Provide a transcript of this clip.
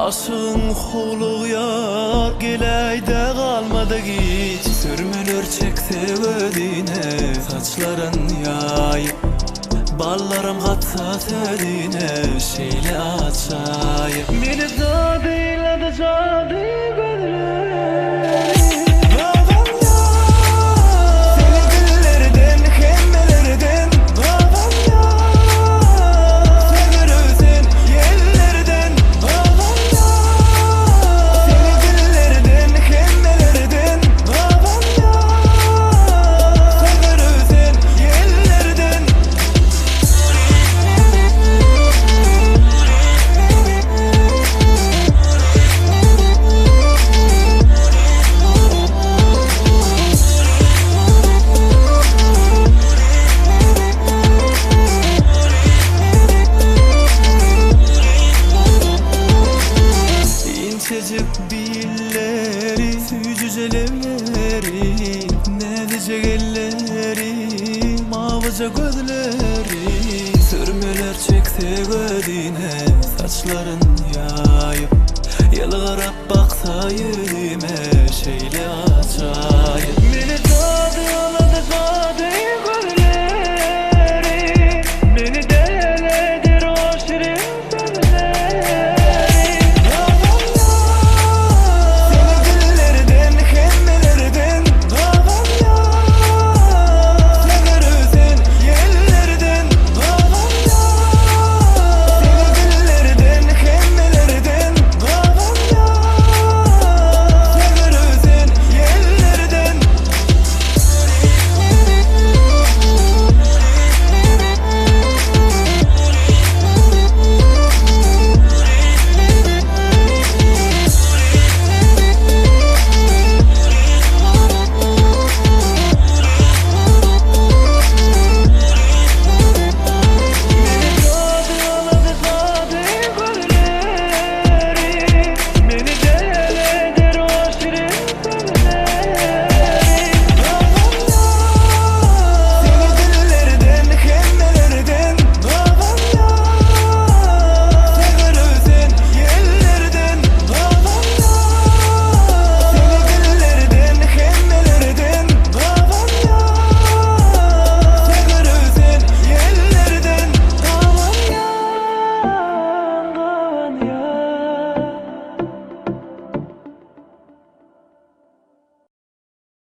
Aşığın hulu yar geleyde kalmadı hiç. Sürmülür çekti ödine saçların yayıp. Ballarım katsa tedine şeyle açayım. Beni zadiledi cadi gözlerim. İncecik billeri, cücelemleri, ne diyecek elleri, mavice gözleri. Sürmeler çekti gözine saçların yayıp. Yalvarıp baksa yüzüne